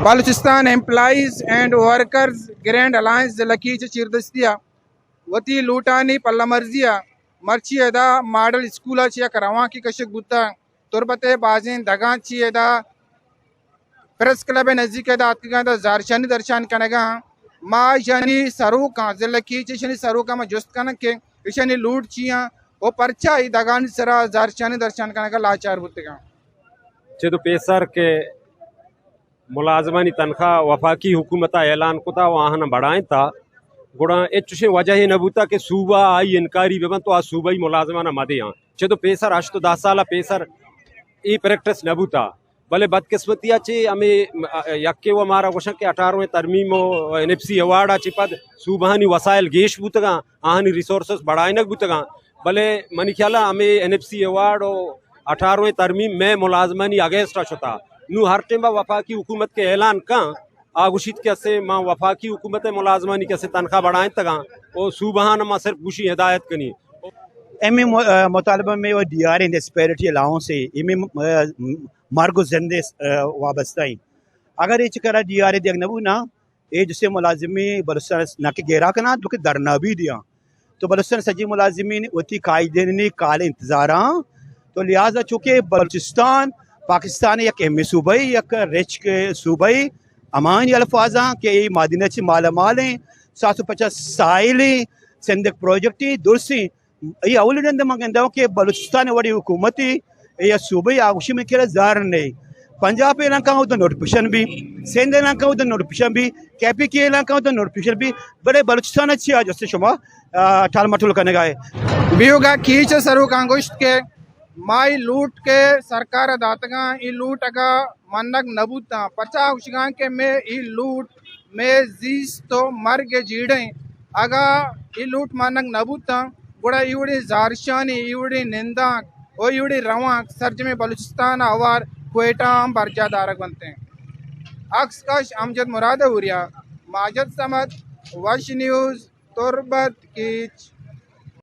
Balochistan employees and workers grand alliance ضلعی چیردستیا وتی لوٹانی پلہ مرضیا مرچی ادا ماڈل اسکولا چیا کرواں کی کشک بوتا تربت بازین دگان چی ادا پریس کلب نزدیک ادا اتکان دا زارشانی درشان کنگا ما شانی سروکاں ضلعی چشانی سروکاں ما جست کنن کے شانی لوٹ چیاں وہ پرچا ای دگان سرا زارشانی درشان کنگا لاچار بوتگا چدو پیسر کے ملازمانی تنخواہ وفاقی حکومت اعلان کتا وہاں بڑھائیں تا گڑا اچھے وجہ ہی نبوتا کہ صوبہ آئی انکاری ببن تو آ صوبہ ہی ملازمانہ مدے ہاں چدو پیسر اشتو 10 سالہ پیسر ای پریکٹس نبوتا بلے بدقسمتیا چے ہمیں یکے وہ مارا گوشن کے 18ویں ترمیم و NFC ایوارڈا چی پد صوبہانی وسائل گیش بوتگا آہنی ریسورسز بڑھائنک بوتگا بلے منی خیالہ ہمیں NFC ایوارڈ و 18ویں ترمیم میں ملازمانی اگیسٹا شتا نو ہر ٹیمہ وفاقی حکومت کے اعلان کان آگوشید کے اسے ماں وفاقی حکومت ملازمانی کے اسے تنخواہ بڑھائیں تگا اور صوبہانا ماں صرف گوشی ہدایت کنی امی مطالبہ میں وہ D R in disparity allowance ہے امی مرگ و زندے وابستہ ہیں اگر یہ چکرہ ڈی آر دیکھ نبو نا یہ جسے ملازمی بلوچستان نہ کہ گیرا کنا تو کہ درنا بھی دیا تو بلوچستان سجی ملازمین اتی قائدین کال انتظاراں تو لہٰذا چونکہ بلوچستان پاکستان یک اہمی صوبائی یک رچ کے صوبائی امان الفاظاں کہ یہ معدنہ چی مالا مال ہیں 750 سائلیں سندک پروجیکٹی درسی یہ اولی دن مانگندہ کہ بلوچستان وڑی حکومتی یہ صوبائی آگوشی میں کہا زار نہیں پنجاب علاقہ ہوتا نوٹیفیکیشن بھی سندھ علاقہ ہوتا نوٹیفیکیشن بھی KP کے علاقہ ہوتا نوٹیفیکیشن بھی بڑے بلوچستان اچھی آج سے شما ٹال مٹول کرنے گئے بیوگا کیچ سرو کانگوشت کے مائی لوٹ کے سرکار داتگاں ای لوٹ اگا منگ نبوتا پچا ہوشگاں کے میں ای لوٹ میں زیس تو مرگ جیڑیں اگا ای لوٹ منگ نبوتا گوڑا ایوڑی زارشانی ایوڑی ننداں او ایوڑی رواں سرجم بلوچستان اوار کوئٹہ ہم برجہ دارک بنتے ہیں عکس کش امجد مراد ہوریا ماجد سمت وش نیوز تربت کیچ